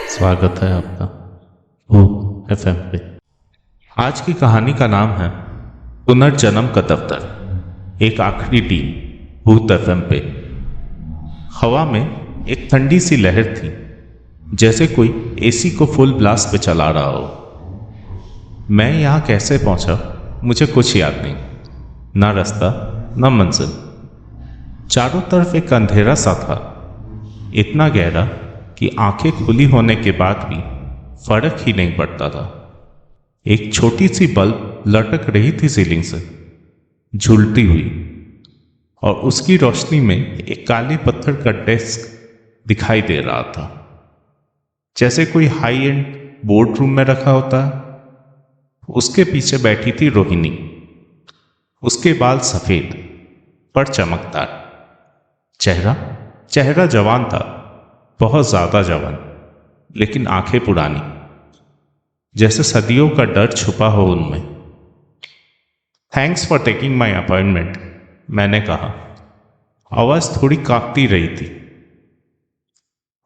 स्वागत है आपका भूत एफएम पे। आज की कहानी का नाम है पुनर्जन्म का दफ्तर। एक आखिरी टीम भूत एफएम पे। हवा में एक ठंडी सी लहर थी, जैसे कोई एसी को फुल ब्लास्ट पे चला रहा हो। मैं यहाँ कैसे पहुंचा मुझे कुछ याद नहीं, ना रास्ता ना मंजिल। चारों तरफ एक अंधेरा सा था, इतना गहरा कि आंखें खुली होने के बाद भी फर्क ही नहीं पड़ता था। एक छोटी सी बल्ब लटक रही थी सीलिंग से, झूलती हुई, और उसकी रोशनी में एक काले पत्थर का डेस्क दिखाई दे रहा था, जैसे कोई हाई एंड बोर्ड रूम में रखा होता है। उसके पीछे बैठी थी रोहिणी। उसके बाल सफेद पर चमकदार, चेहरा चेहरा जवान था, बहुत ज्यादा जवान, लेकिन आंखें पुरानी, जैसे सदियों का डर छुपा हो उनमें। Thanks for taking my appointment, मैंने कहा। आवाज थोड़ी कांपती रही थी।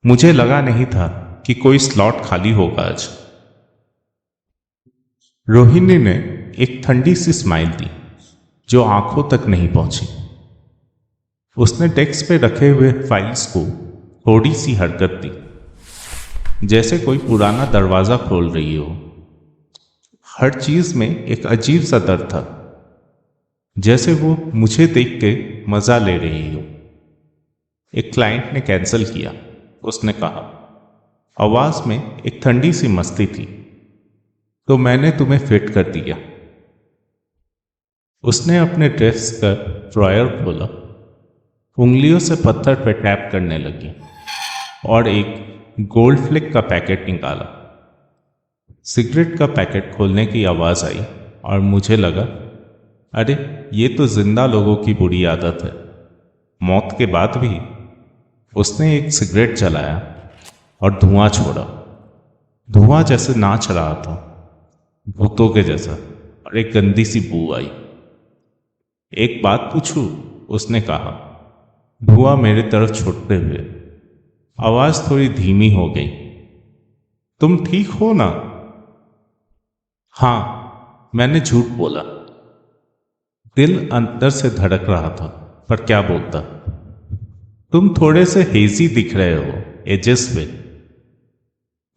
मुझे लगा नहीं था कि कोई स्लॉट खाली होगा आज। रोहिणी ने एक ठंडी सी स्माइल दी जो आंखों तक नहीं पहुंची। उसने डेस्क पे रखे हुए फाइल्स को थोड़ी सी हरकत दी, जैसे कोई पुराना दरवाजा खोल रही हो। हर चीज में एक अजीब सा डर था, जैसे वो मुझे देख के मजा ले रही हो। एक क्लाइंट ने कैंसिल किया, उसने कहा। आवाज में एक ठंडी सी मस्ती थी। तो मैंने तुम्हें फिट कर दिया। उसने अपने ड्रेस का ड्रॉयर खोला, उंगलियों से पत्थर पर टैप करने लगी और एक गोल्ड फ्लिक का पैकेट निकाला। सिगरेट का पैकेट खोलने की आवाज आई और मुझे लगा, अरे ये तो जिंदा लोगों की बुरी आदत है, मौत के बाद भी। उसने एक सिगरेट जलाया और धुआं छोड़ा। धुआं जैसे नाच रहा था, भूतों के जैसा, और एक गंदी सी बू आई। एक बात पूछूं, उसने कहा, धुआं मेरी तरफ छूटते हुए। आवाज थोड़ी धीमी हो गई। तुम ठीक हो ना? हाँ, मैंने झूठ बोला। दिल अंदर से धड़क रहा था, पर क्या बोलता। तुम थोड़े से हेजी दिख रहे हो, एजेस पे।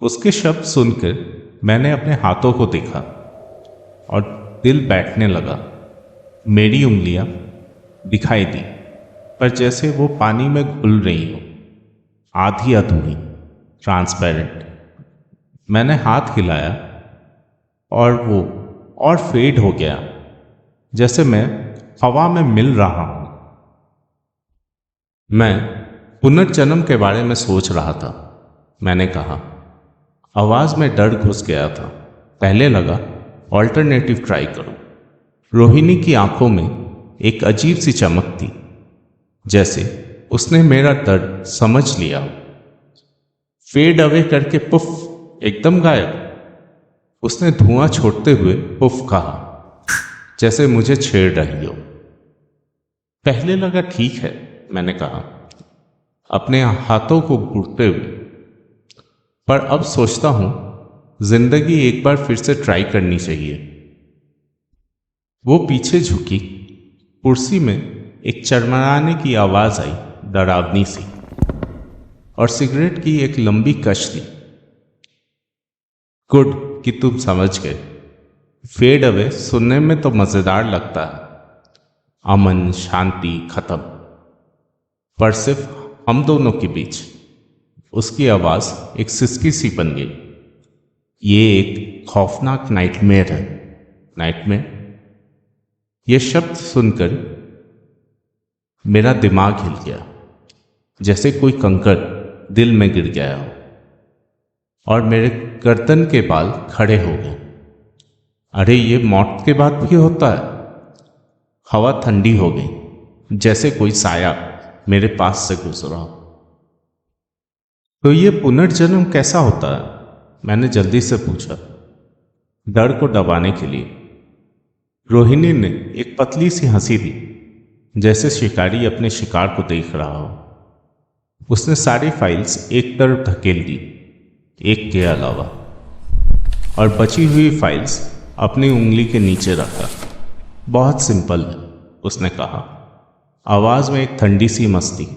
उसके शब्द सुनकर मैंने अपने हाथों को देखा और दिल बैठने लगा। मेरी उंगलियां दिखाई दी, पर जैसे वो पानी में घुल रही हो, आधी अधूरी, ट्रांसपेरेंट। मैंने हाथ हिलाया और वो और फेड हो गया, जैसे मैं हवा में मिल रहा हूं। मैं पुनर्जन्म के बारे में सोच रहा था, मैंने कहा। आवाज में डर घुस गया था। पहले लगा ऑल्टरनेटिव ट्राई करूं। रोहिणी की आंखों में एक अजीब सी चमक थी, जैसे उसने मेरा दर्द समझ लिया हो। फेड अवे करके पुफ, एकदम गायब। उसने धुआं छोड़ते हुए पुफ कहा, जैसे मुझे छेड़ रही हो। पहले लगा ठीक है, मैंने कहा, अपने हाथों को घूरते हुए। पर अब सोचता हूं, जिंदगी एक बार फिर से ट्राई करनी चाहिए। वो पीछे झुकी। कुर्सी में एक चरमराने की आवाज आई, डरावनी सी, और सिगरेट की एक लंबी कश थी। गुड कि तुम समझ गए। फेड अवे सुनने में तो मजेदार लगता है, अमन, शांति, खत्म। पर सिर्फ हम दोनों के बीच। उसकी आवाज एक सिसकी सी बन गई। ये एक खौफनाक नाइटमेयर है। नाइटमेयर? यह शब्द सुनकर मेरा दिमाग हिल गया, जैसे कोई कंकड़ दिल में गिर गया हो, और मेरे गर्दन के बाल खड़े हो गए। अरे ये मौत के बाद भी होता है। हवा ठंडी हो गई, जैसे कोई साया मेरे पास से गुजरा हो। तो ये पुनर्जन्म कैसा होता है? मैंने जल्दी से पूछा, डर को दबाने के लिए। रोहिणी ने एक पतली सी हंसी दी, जैसे शिकारी अपने शिकार को देख रहा हो। उसने सारी फाइल्स एक तरफ धकेल दी, एक के अलावा, और बची हुई फाइल्स अपनी उंगली के नीचे रखा। बहुत सिंपल है, उसने कहा, आवाज में एक ठंडी सी मस्ती।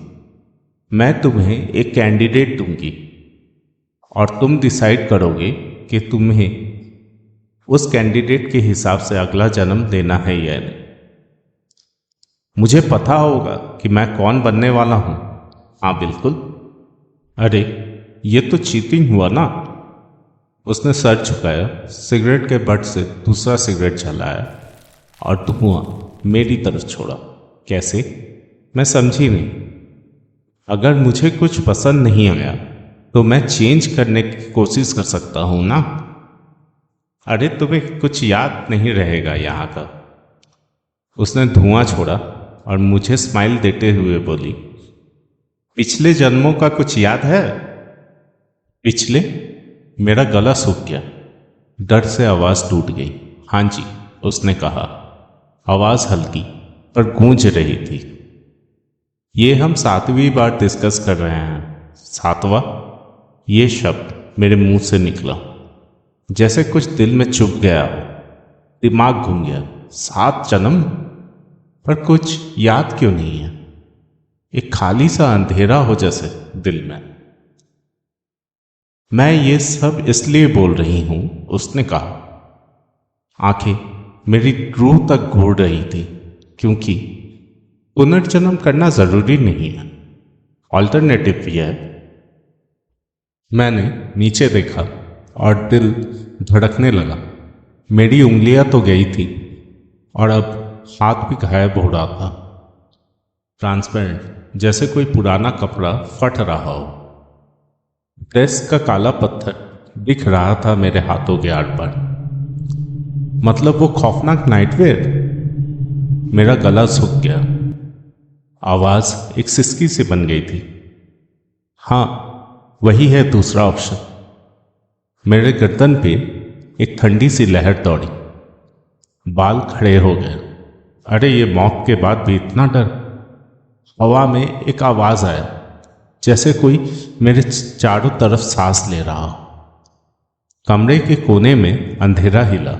मैं तुम्हें एक कैंडिडेट दूंगी और तुम डिसाइड करोगे कि तुम्हें उस कैंडिडेट के हिसाब से अगला जन्म देना है या नहीं। मुझे पता होगा कि मैं कौन बनने वाला हूं। हाँ बिल्कुल। अरे ये तो चीटिंग हुआ ना। उसने सर झुकाया, सिगरेट के बट से दूसरा सिगरेट जलाया और धुआं मेरी तरफ छोड़ा। कैसे? मैं समझी नहीं। अगर मुझे कुछ पसंद नहीं आया तो मैं चेंज करने की कोशिश कर सकता हूं ना। अरे तुम्हें कुछ याद नहीं रहेगा यहाँ का। उसने धुआं छोड़ा और मुझे स्माइल देते हुए बोली, पिछले जन्मों का कुछ याद है? पिछले? मेरा गला सूख गया। डर से आवाज टूट गई। हाँ जी, उसने कहा, आवाज हल्की पर गूंज रही थी। ये हम 7वीं बार डिस्कस कर रहे हैं। 7वां? ये शब्द मेरे मुंह से निकला जैसे कुछ दिल में चुभ गया हो। दिमाग घूम गया। 7 जन्म? पर कुछ याद क्यों नहीं है? एक खाली सा अंधेरा हो जैसे दिल में। मैं ये सब इसलिए बोल रही हूं, उसने कहा। आंखें मेरी रूह तक घूर रही थी, क्योंकि पुनर्जन्म करना जरूरी नहीं है, ऑल्टरनेटिव भी है। मैंने नीचे देखा और दिल धड़कने लगा। मेरी उंगलियां तो गई थी और अब हाथ भी गायब हो रहा था, ट्रांसपेरेंट, जैसे कोई पुराना कपड़ा फट रहा हो। डेस्क का काला पत्थर दिख रहा था मेरे हाथों के आर पार। मतलब वो खौफनाक नाइटवेयर। मेरा गला सूख गया। आवाज एक सिसकी सी बन गई थी। हाँ, वही है दूसरा ऑप्शन। मेरे गर्दन पे एक ठंडी सी लहर दौड़ी। बाल खड़े हो गए। अरे ये मौत के बाद भी इतना डर। हवा में एक आवाज आया, जैसे कोई मेरे चारों तरफ सांस ले रहा हो। कमरे के कोने में अंधेरा हिला,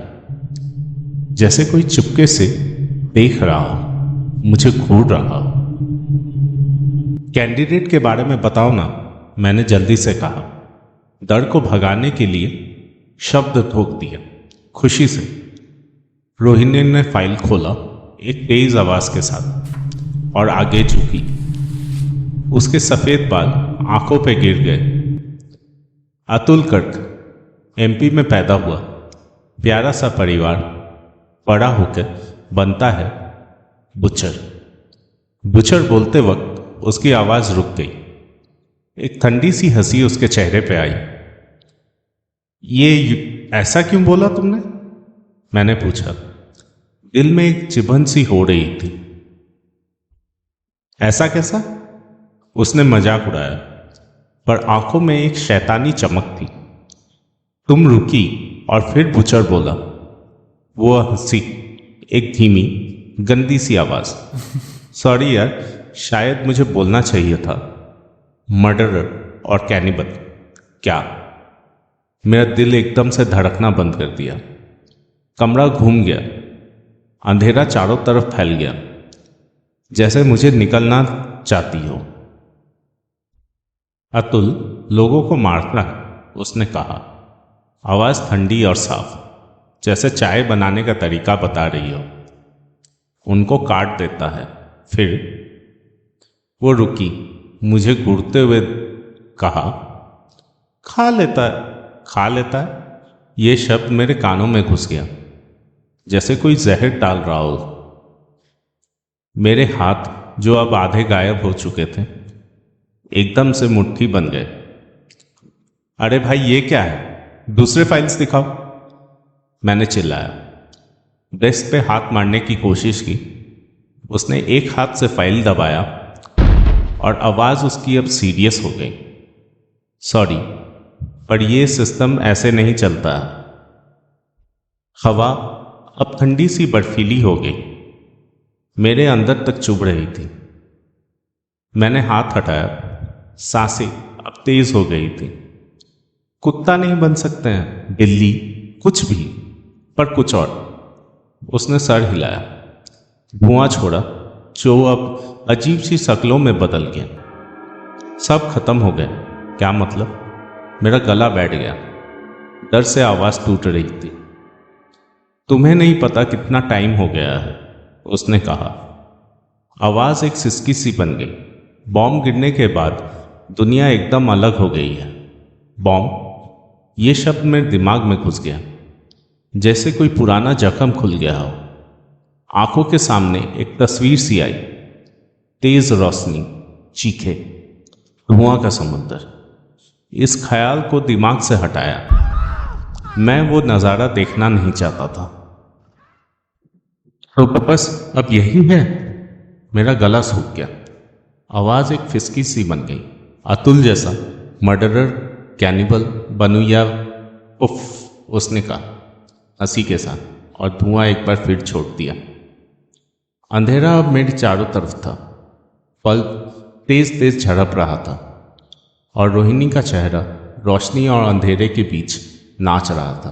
जैसे कोई चुपके से देख रहा हो, मुझे घूर रहा हो। कैंडिडेट के बारे में बताओ ना, मैंने जल्दी से कहा। डर को भगाने के लिए शब्द ठोक दिया, खुशी से। रोहिणी ने फाइल खोला एक तेज आवाज के साथ और आगे झुकी। उसके सफेद बाल आंखों पे गिर गए। अतुल कर्क, एमपी में पैदा हुआ, प्यारा सा परिवार, बड़ा होकर बनता है बुचर। बुचर बोलते वक्त उसकी आवाज रुक गई। एक ठंडी सी हंसी उसके चेहरे पे आई। ये ऐसा क्यों बोला तुमने? मैंने पूछा। दिल में एक चिभन सी हो रही थी। ऐसा कैसा? उसने मजाक उड़ाया, पर आंखों में एक शैतानी चमक थी। तुम रुकी और फिर बुचर बोला। वो हंसी, एक धीमी गंदी सी आवाज। सॉरी यार, शायद मुझे बोलना चाहिए था। मर्डरर और कैनिबल। क्या? मेरा दिल एकदम से धड़कना बंद कर दिया। कमरा घूम गया। अंधेरा चारों तरफ फैल गया, जैसे मुझे निकलना चाहती हो। अतुल लोगों को मारता है, उसने कहा। आवाज ठंडी और साफ, जैसे चाय बनाने का तरीका बता रही हो। उनको काट देता है। फिर वो रुकी, मुझे घूरते हुए कहा, खा लेता है, खा लेता है। ये शब्द मेरे कानों में घुस गया, जैसे कोई जहर डाल रहा हो। मेरे हाथ, जो अब आधे गायब हो चुके थे, एकदम से मुट्ठी बन गए। अरे भाई, ये क्या है? दूसरे फाइल्स दिखाओ, मैंने चिल्लाया। डेस्क पे हाथ मारने की कोशिश की। उसने एक हाथ से फाइल दबाया और आवाज उसकी अब सीरियस हो गई। सॉरी, पर यह सिस्टम ऐसे नहीं चलता। हवा अब ठंडी सी बर्फीली हो गई, मेरे अंदर तक चुभ रही थी। मैंने हाथ हटाया, सांसें अब तेज हो गई थी। कुत्ता नहीं बन सकते हैं, बिल्ली, कुछ भी, पर कुछ और। उसने सर हिलाया, धुआं छोड़ा, जो अब अजीब सी शक्लों में बदल गया। सब खत्म हो गया। क्या मतलब? मेरा गला बैठ गया, डर से आवाज टूट रही थी। तुम्हें नहीं पता कितना टाइम हो गया है, उसने कहा। आवाज एक सिसकी सी बन गई। बॉम्ब गिरने के बाद दुनिया एकदम अलग हो गई है। बॉम्ब, ये शब्द मेरे दिमाग में घुस गया, जैसे कोई पुराना जख्म खुल गया हो। आंखों के सामने एक तस्वीर सी आई, तेज रोशनी, चीखे, धुआं का समुद्र। इस ख्याल को दिमाग से हटाया। मैं वो नज़ारा देखना नहीं चाहता था। तो बस अब यही है। मेरा गला सूख गया। आवाज एक फिसकी सी बन गई, अतुल जैसा, मर्डरर, कैनिबल बनूं या उफ, उसने कहा हंसी के साथ, और धुआं एक बार फिर छोड़ दिया। अंधेरा अब मेरे चारों तरफ था। बल्ब तेज तेज झड़प रहा था और रोहिणी का चेहरा रोशनी और अंधेरे के बीच नाच रहा था।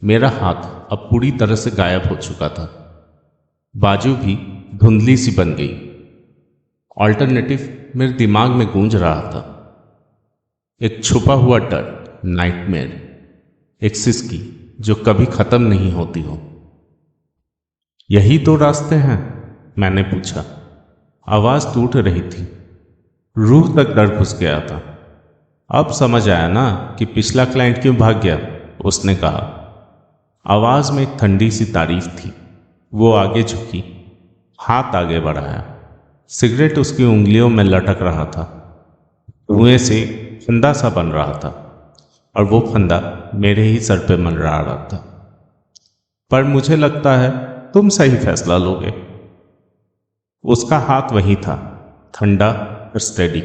मेरा हाथ अब पूरी तरह से गायब हो चुका था। बाजू भी धुंधली सी बन गई। ऑल्टरनेटिव मेरे दिमाग में गूंज रहा था। एक छुपा हुआ डर, नाइटमेयर, एक सिसकी जो कभी खत्म नहीं होती हो। यही तो रास्ते हैं? मैंने पूछा। आवाज टूट रही थी, रूह तक डर घुस गया था। अब समझ आया ना कि पिछला क्लाइंट क्यों भाग गया, उसने कहा। आवाज में एक ठंडी सी तारीफ थी। वो आगे झुकी, हाथ आगे बढ़ाया। सिगरेट उसकी उंगलियों में लटक रहा था। धुएं से फंदा सा बन रहा था और वो फंदा मेरे ही सर पे मंडरा रहा था। पर मुझे लगता है तुम सही फैसला लोगे। उसका हाथ वही था, ठंडा और स्टेडी।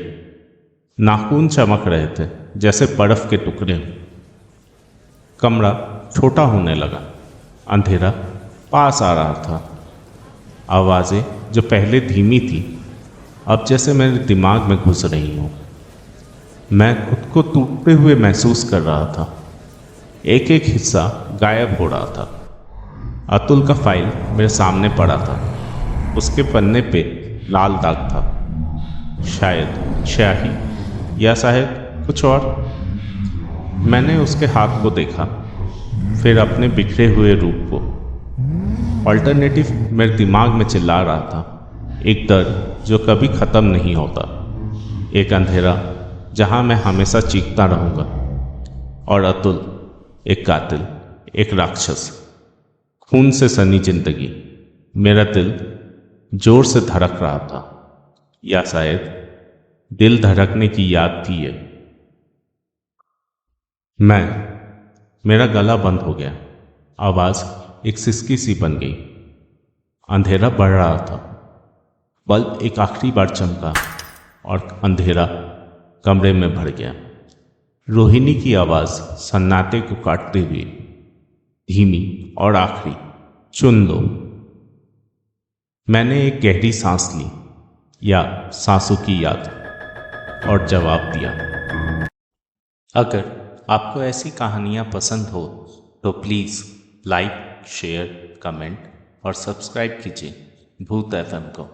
नाखून चमक रहे थे जैसे बर्फ के टुकड़े। कमरा छोटा होने लगा, अंधेरा पास आ रहा था। आवाज़ें जो पहले धीमी थी अब जैसे मेरे दिमाग में घुस रही हूँ। मैं खुद को टूटते हुए महसूस कर रहा था। एक एक हिस्सा गायब हो रहा था। अतुल का फाइल मेरे सामने पड़ा था। उसके पन्ने पे लाल दाग था, शायद स्याही या शायद कुछ और। मैंने उसके हाथ को देखा, फिर अपने बिखरे हुए रूप को। ऑल्टरनेटिव मेरे दिमाग में चिल्ला रहा था, एक डर जो कभी ख़त्म नहीं होता, एक अंधेरा जहां मैं हमेशा चीखता रहूंगा, और अतुल एक कातिल, एक राक्षस, खून से सनी जिंदगी। मेरा दिल जोर से धड़क रहा था, या शायद दिल धड़कने की याद थी ये। मेरा गला बंद हो गया। आवाज एक सिसकी सी बन गई। अंधेरा बढ़ रहा था। बल्ब एक आखिरी बार चमका और अंधेरा कमरे में भर गया। रोहिणी की आवाज सन्नाटे को काटते हुए, धीमी और आखिरी, चुन लो। मैंने एक गहरी सांस ली, या सांसों की याद, और जवाब दिया। अगर आपको ऐसी कहानियाँ पसंद हो तो प्लीज़ लाइक, शेयर, कमेंट और सब्सक्राइब कीजिए भूत FM को।